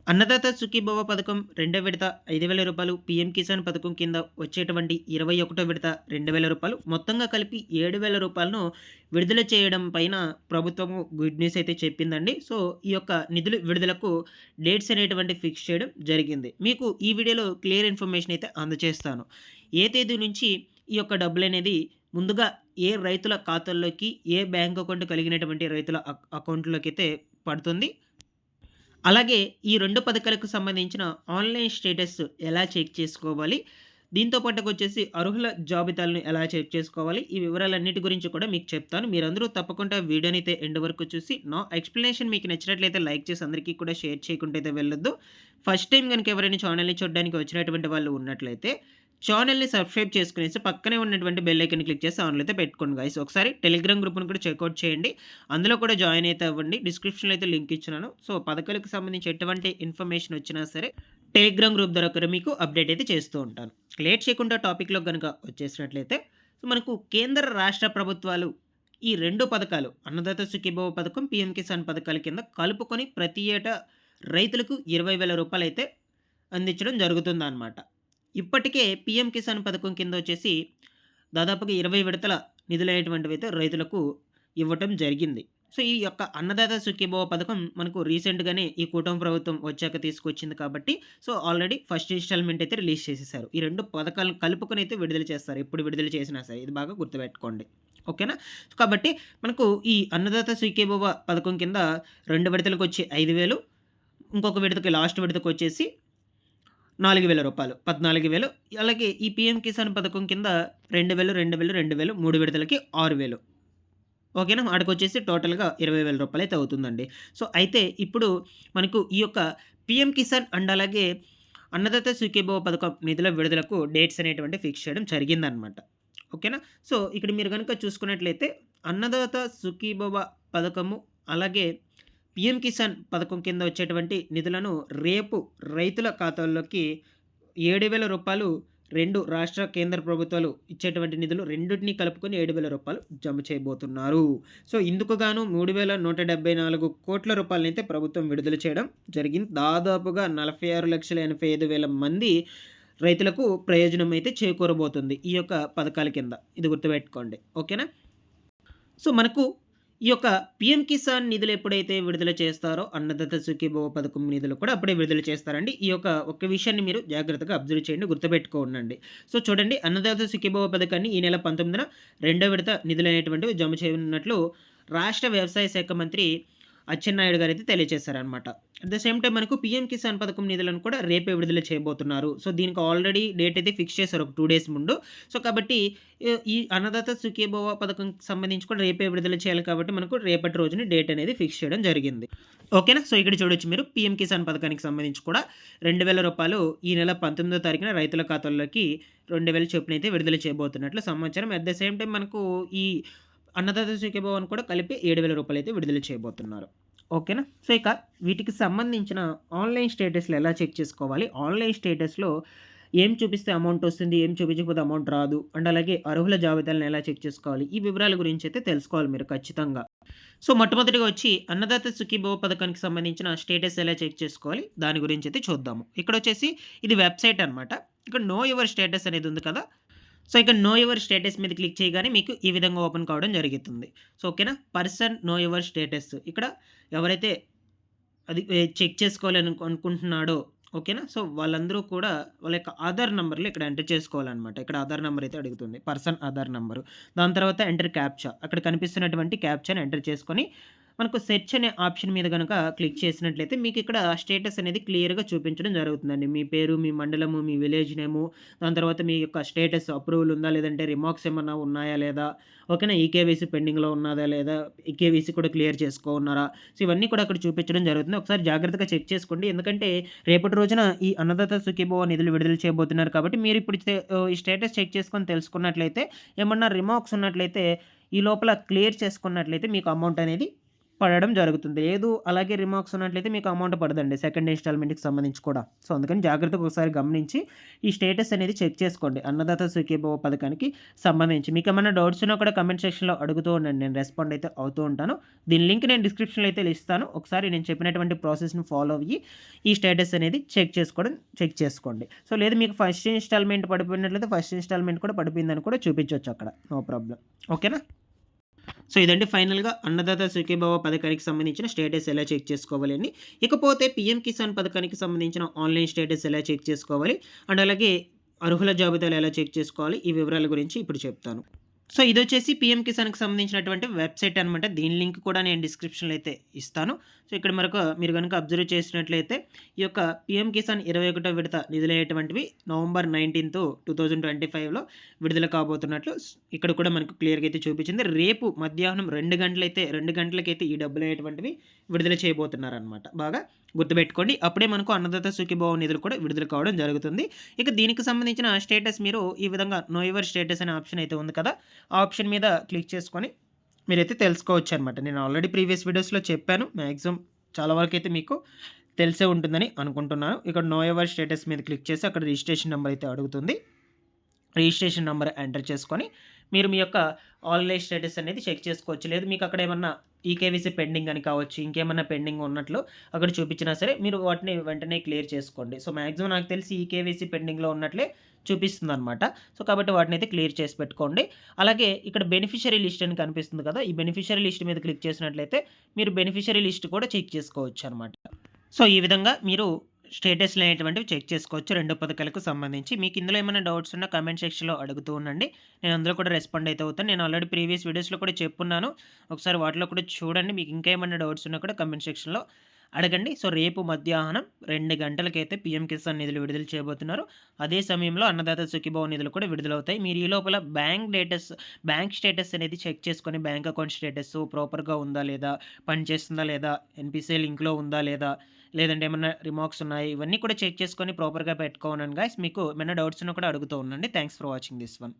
అన్నదాత సుఖీభవ పథకం రెండో విడత రూ. 5,000, పీఎం కిసాన్ పథకం కింద వచ్చేటువంటి 21వ విడత రూ. 2,000 మొత్తంగా కలిపి రూ. 7,000ను విడుదల చేయడం పైన ప్రభుత్వము గుడ్ న్యూస్ అయితే చెప్పిందండి. సో, ఈ యొక్క నిధులు విడుదలకు డేట్స్ అనేటువంటి ఫిక్స్ చేయడం జరిగింది. మీకు ఈ వీడియోలో క్లియర్ ఇన్ఫర్మేషన్ అయితే అందజేస్తాను. ఏ తేదీ నుంచి ఈ యొక్క డబ్బులనేది ముందుగా ఏ రైతుల ఖాతాల్లోకి, ఏ బ్యాంక్ అకౌంట్ కలిగినటువంటి రైతుల అకౌంట్‌లోకైతే పడుతుంది. అలాగే ఈ 2 పథకాలకు సంబంధించిన ఆన్‌లైన్ స్టేటస్ ఎలా చెక్ చేసుకోవాలి? దీంతో పాటుకొచ్చేసి అర్హుల జాబితాలను ఎలా చెక్ చేసుకోవాలి? ఈ వివరాలన్నిటి గురించి కూడా మీకు చెప్తాను. మీరందరూ తప్పకుండా వీడియోనైతే ఎండ్ వరకు చూసి నా ఎక్స్‌ప్లనేషన్ మీకు నచ్చినట్లయితే లైక్ చేసి అందరికీ కూడా షేర్ చేయకుండా అయితే వెళ్ళొద్దు. ఫస్ట్ టైమ్ గనుక ఎవరైనా ఛానెల్‌ని చూడడానికి వచ్చినటువంటి వాళ్ళు ఉన్నట్లయితే ఛానెల్‌ని సబ్స్క్రైబ్ చేసుకునేసి పక్కనే ఉన్నటువంటి బెల్ ఐకాన్ క్లిక్ చేసి ఆన్‌లో అయితే పెట్టుకోండి గైస్. ఒకసారి టెలిగ్రామ్ గ్రూప్‌ని కూడా చెక్‌ఔట్ చేయండి. అందులో కూడా జాయిన్ అయితే అవ్వండి. డిస్క్రిప్షన్‌లో అయితే లింక్ ఇచ్చినాను. సో, పథకాలకు సంబంధించి ఎటువంటి ఇన్ఫర్మేషన్ వచ్చినా సరే టెలిగ్రామ్ గ్రూప్ ద్వారా కూడా మీకు అప్డేట్ అయితే చేస్తూ ఉంటాను. లేట్ చేయకుండా టాపిక్‌లోకి గనుక వచ్చేసినట్లయితే సో, మనకు కేంద్ర, రాష్ట్ర ప్రభుత్వాలు ఈ 2 పథకాలు అన్నదాత సుఖీభవ పథకం, పీఎం కిసాన్ పథకాల కింద కలుపుకొని ప్రతి ఏటా రైతులకు రూ. 20,000 అయితే అందించడం జరుగుతుందన్నమాట. ఇప్పటికే పీఎం కిసాన్ పథకం కింద వచ్చేసి దాదాపుగా 20 విడతల నిధులైనటువంటివైతే రైతులకు ఇవ్వటం జరిగింది. సో, ఈ యొక్క అన్నదాత సుఖీభవ పథకం మనకు రీసెంట్‌గానే ఈ కూటమి ప్రభుత్వం వచ్చాక తీసుకొచ్చింది కాబట్టి, సో, ఆల్రెడీ ఫస్ట్ ఇన్‌స్టాల్‌మెంట్ అయితే రిలీజ్ చేసేసారు. ఈ 2 పథకాలను కలుపుకొని అయితే విడుదల చేస్తారు. ఎప్పుడు విడుదల చేసినా సరే. ఇది బాగా గుర్తుపెట్టుకోండి. ఓకేనా? కాబట్టి మనకు ఈ అన్నదాత సుఖీభవ పథకం కింద 2 విడతలకొచ్చి 5,000, ఇంకొక విడతకి లాస్ట్ విడతకొచ్చేసి రూ. 4,000 14,000. అలాగే ఈ పీఎం కిసాన్ పథకం కింద 2,000, 2,000, 2,000 3 విడతలకి 6,000. ఓకేనా? ఆడికొచ్చేసి టోటల్‌గా రూ. 20,000 అయితే అవుతుందండి. సో, అయితే ఇప్పుడు మనకు ఈ యొక్క పీఎం కిసాన్ అండ్ అలాగే అన్నదాత సుఖీభవ పథకం నిధుల విడుదలకు డేట్స్ అనేటువంటివి ఫిక్స్ చేయడం జరిగిందనమాట. ఓకేనా? సో, ఇక్కడ మీరు గనుక చూసుకున్నట్లయితే అన్నదాత సుఖీభవ పథకము అలాగే పీఎం కిసాన్ పథకం కింద వచ్చేటువంటి నిధులను రేపు రైతుల ఖాతాల్లోకి రూ. 7,000 2 రాష్ట్ర, కేంద్ర ప్రభుత్వాలు ఇచ్చేటువంటి నిధులు రెండిటిని కలుపుకొని రూ. 7,000 జమ చేయబోతున్నారు. సో, ఇందుకు గాను 3,174 రూపాయలనైతే ప్రభుత్వం విడుదల చేయడం జరిగింది. దాదాపుగా 46,85,000 మంది రైతులకు ప్రయోజనం అయితే చేకూరబోతుంది ఈ యొక్క పథకాల కింద. ఇది గుర్తుపెట్టుకోండి. ఓకేనా? సో, మనకు ఈ యొక్క పీఎం కిసాన్ నిధులు ఎప్పుడైతే విడుదల చేస్తారో అన్నదాత సుఖీభవ పథకం నిధులు కూడా అప్పుడే విడుదల చేస్తారండి. ఈ యొక్క ఒక్క విషయాన్ని మీరు జాగ్రత్తగా అబ్జర్వ్ చేయండి, గుర్తుపెట్టుకోండి. సో, చూడండి, అన్నదాత సుఖీభవ పథకాన్ని ఈ నెల 19న రెండో విడత నిధులనేటువంటివి జమ చేయనున్నట్లు రాష్ట్ర వ్యవసాయ శాఖ మంత్రి అచ్చెన్నాయుడు గారైతే తెలియజేశారనమాట. అట్ ద సేమ్ టైమ్ మనకు పీఎం కిసాన్ పథకం నిధులను కూడా రేపే విడుదల చేయబోతున్నారు. సో, దీనికి ఆల్రెడీ డేట్ అయితే ఫిక్స్ చేశారు ఒక 2 డేస్ ముందు. సో, కాబట్టి ఈ అన్నదాత సుఖీభవ పథకంకి సంబంధించి కూడా రేపే విడుదల చేయాలి కాబట్టి మనకు రేపటి రోజున డేట్ అనేది ఫిక్స్ చేయడం జరిగింది. ఓకేనా? సో, ఇక్కడ చూడొచ్చు మీరు పీఎం కిసాన్ పథకానికి సంబంధించి కూడా రూ. 2,000 ఈ నెల 19వ తారీఖున రైతుల ఖాతాల్లోకి 2,000 చొప్పున అయితే విడుదల చేయబోతున్నట్లు సమాచారం. అట్ ద సేమ్ టైమ్ మనకు ఈ అన్నదాత సుఖీభవన్ కూడా కలిపి రూ. 7,000 అయితే విడుదల చేయబోతున్నారు. ఓకేనా? సో, ఇక వీటికి సంబంధించిన ఆన్‌లైన్ స్టేటస్‌లు ఎలా చెక్ చేసుకోవాలి? ఆన్‌లైన్ స్టేటస్‌లో ఏం చూపిస్తే అమౌంట్ వస్తుంది, ఏం చూపించకపోతే అమౌంట్ రాదు. అండ్ అలాగే అర్హుల జాబితాలను ఎలా చెక్ చేసుకోవాలి? ఈ వివరాల గురించి అయితే తెలుసుకోవాలి మీరు ఖచ్చితంగా. సో, మొట్టమొదటిగా వచ్చి అన్నదాత సుఖీభవ పథకానికి సంబంధించిన స్టేటస్ ఎలా చెక్ చేసుకోవాలి? దాని గురించి అయితే చూద్దాము. ఇక్కడొచ్చేసి ఇది వెబ్‌సైట్ అనమాట. ఇక్కడ నో యువర్ స్టేటస్ అనేది ఉంది కదా! సో, ఇక్కడ నో యువర్ స్టేటస్ మీద క్లిక్ చేయగానే మీకు ఈ విధంగా ఓపెన్ కావడం జరుగుతుంది. సో, ఓకేనా? పర్సన్ నో యువర్ స్టేటస్ ఇక్కడ ఎవరైతే అది చెక్ చేసుకోవాలని అనుకుంటున్నాడో ఓకేనా? సో, వాళ్ళందరూ కూడా వాళ్ళ యొక్క ఆధార్ నంబర్‌లు ఇక్కడ ఎంటర్ చేసుకోవాలనమాట. ఇక్కడ ఆధార్ నంబర్ అయితే అడుగుతుంది. Person Aadhaar number. దాని తర్వాత ఎంటర్ క్యాప్చా. అక్కడ కనిపిస్తున్నటువంటి క్యాప్చాని ఎంటర్ చేసుకొని మనకు సెర్చ్ అనే ఆప్షన్ మీద గనుక క్లిక్ చేసినట్లయితే మీకు ఇక్కడ స్టేటస్ అనేది క్లియర్‌గా చూపించడం జరుగుతుందండి. మీ పేరు, మీ మండలము, మీ విలేజ్ నేము, దాని తర్వాత మీ యొక్క స్టేటస్ అప్రూవల్ ఉందా? లేదంటే రిమార్క్స్ ఏమన్నా ఉన్నాయా లేదా? ఓకేనా? ఈకేవైసీ పెండింగ్‌లో ఉన్నదా లేదా? ఈకేవైసీ కూడా క్లియర్ చేసుకున్నారా? సో, ఇవన్నీ కూడా అక్కడ చూపించడం జరుగుతుంది. ఒకసారి జాగ్రత్తగా చెక్ చేసుకోండి. ఎందుకంటే రేపటి రోజున ఈ అన్నదాత సుఖీభవ నిధులు విడుదల చేయబోతున్నారు కాబట్టి మీరు ఇప్పుడు ఈ స్టేటస్ చెక్ చేసుకొని తెలుసుకున్నట్లయితే ఏమన్నా రిమార్క్స్ ఉన్నట్లయితే ఈ లోపల క్లియర్ చేసుకున్నట్లయితే మీకు అమౌంట్ అనేది పడడం జరుగుతుంది. లేదు అలాగే రిమార్క్స్ ఉన్నట్లయితే మీకు అమౌంట్ పడదండి సెకండ్ ఇన్‌స్టాల్‌మెంట్‌కి సంబంధించి కూడా. సో, అందుకని జాగ్రత్తగా ఒకసారి గమనించి ఈ స్టేటస్ అనేది చెక్ చేసుకోండి. అన్నదాత సుఖీభవ పథకానికి సంబంధించి. మీకేమన్నా డౌట్స్ ఉన్నా కూడా కామెంట్ సెక్షన్‌లో అడుగుతూ ఉండండి. నేను రెస్పాండ్ అయితే అవుతూ ఉంటాను. దీని లింక్ నేను డిస్క్రిప్షన్‌లో అయితే ఇస్తాను. ఒకసారి నేను చెప్పినటువంటి ప్రాసెస్‌ని ఫాలో అయ్యి ఈ స్టేటస్ అనేది చెక్ చేసుకోండి. సో, లేదు మీకు ఫస్ట్ ఇన్‌స్టాల్‌మెంట్ పడిపోయినట్లయితే ఫస్ట్ ఇన్‌స్టాల్‌మెంట్ కూడా పడిపోయిందని కూడా చూపించొచ్చు అక్కడ. No problem. ఓకేనా? సో, ఇదండి ఫైనల్‌గా అన్నదాత సుఖీభవ పథకానికి సంబంధించిన స్టేటస్ ఎలా చెక్ చేసుకోవాలి అని. ఇకపోతే పీఎం కిసాన్ పథకానికి సంబంధించిన ఆన్‌లైన్ స్టేటస్ ఎలా చెక్ చేసుకోవాలి, అండ్ అలాగే అర్హుల జాబితాలు ఎలా చెక్ చేసుకోవాలి, ఈ వివరాల గురించి ఇప్పుడు చెప్తాను. సో, ఇదొచ్చేసి పీఎం కిసాన్‌కి సంబంధించినటువంటి వెబ్‌సైట్ అనమాట. దీని లింక్ కూడా నేను డిస్క్రిప్షన్‌లో అయితే ఇస్తాను. సో, ఇక్కడ మీరు గనుక అబ్జర్వ్ చేసినట్లయితే ఈ యొక్క పీఎం కిసాన్ 21వ విడత నిధులయ్యేటువంటివి నవంబర్ 19, 2025లో విడుదల కాబోతున్నట్లు ఇక్కడ కూడా మనకు క్లియర్‌గా అయితే చూపించింది. రేపు మధ్యాహ్నం 2 గంటలకైతే ఈ డబ్బులనేటువంటివి విడుదల చేయబోతున్నారనమాట. బాగా గుర్తుపెట్టుకోండి. అప్పుడే మనకు అన్నదాత సుఖీభవ నిధులు కూడా విడుదల కావడం జరుగుతుంది. ఇక దీనికి సంబంధించిన స్టేటస్ మీరు ఈ విధంగా నో యువర్ స్టేటస్ అనే ఆప్షన్ అయితే ఉంది కదా! ఆ ఆప్షన్ మీద క్లిక్ చేసుకొని మీరైతే తెలుసుకోవచ్చనమాట. నేను ఆల్రెడీ ప్రీవియస్ వీడియోస్‌లో చెప్పాను. మాక్సిమం చాలా వరకైతే మీకు తెలిసే ఉంటుందని అనుకుంటున్నాను. ఇక్కడ నో యువర్ స్టేటస్ మీద క్లిక్ చేసి అక్కడ రిజిస్ట్రేషన్ నంబర్ అయితే అడుగుతుంది. రిజిస్ట్రేషన్ నంబర్ ఎంటర్ చేసుకొని మీరు మీ యొక్క ఆన్‌లైన్ స్టేటస్ అనేది చెక్ చేసుకోవచ్చు. లేదు మీకు అక్కడ ఏమన్నా ఈకేవైసీ పెండింగ్ అని కావచ్చు, ఇంకేమన్నా పెండింగ్ ఉన్నట్లు అక్కడ చూపించినా సరే మీరు వాటిని వెంటనే క్లియర్ చేసుకోండి. సో, మాక్సిమం నాకు తెలిసి ఈకేవైసీ పెండింగ్‌లో ఉన్నట్లే చూపిస్తుందనమాట. సో, కాబట్టి వాటినైతే క్లియర్ చేసి పెట్టుకోండి. అలాగే ఇక్కడ బెనిఫిషియరీ లిస్ట్ అని కనిపిస్తుంది కదా! ఈ బెనిఫిషియరీ లిస్ట్ మీద క్లిక్ చేసినట్లయితే మీరు బెనిఫిషియరీ లిస్ట్ కూడా చెక్ చేసుకోవచ్చనమాట. సో, ఈ విధంగా మీరు స్టేటస్‌లనేటువంటివి చెక్ చేసుకోవచ్చు 2 పథకాలకు సంబంధించి. మీకు ఇందులో ఏమైనా డౌట్స్ ఉన్నా కామెంట్ సెక్షన్‌లో అడుగుతూ ఉండండి. నేను అందులో కూడా రెస్పాండ్ అయితే అవుతాను. నేను ఆల్రెడీ ప్రీవియస్ వీడియోస్‌లో కూడా చెప్పున్నాను. ఒకసారి వాటిలో కూడా చూడండి. మీకు ఇంకా ఏమన్నా డౌట్స్ ఉన్నా కూడా కామెంట్ సెక్షన్‌లో అడగండి. సో, రేపు మధ్యాహ్నం 2 గంటలకైతే పీఎం కిసాన్ నిధులు విడుదల చేయబోతున్నారు. అదే సమయంలో అన్నదాత సుఖీభవ నిధులు కూడా విడుదలవుతాయి. మీరు ఈ లోపల బ్యాంక్ స్టేటస్ అనేది చెక్ చేసుకొని బ్యాంక్ అకౌంట్ స్టేటస్ ప్రాపర్‌గా ఉందా లేదా, పనిచేస్తుందా లేదా, ఎన్‌పీసీఐ లింక్‌లో ఉందా లేదా, లేదంటే ఏమన్నా రిమార్క్స్ ఉన్నాయి, ఇవన్నీ కూడా చెక్ చేసుకొని ప్రాపర్‌గా పెట్టుకోనండి గైస్. మీకు ఏమైనా డౌట్స్ ఉన్నా కూడా అడుగుతూ ఉండండి. Thanks for watching this one.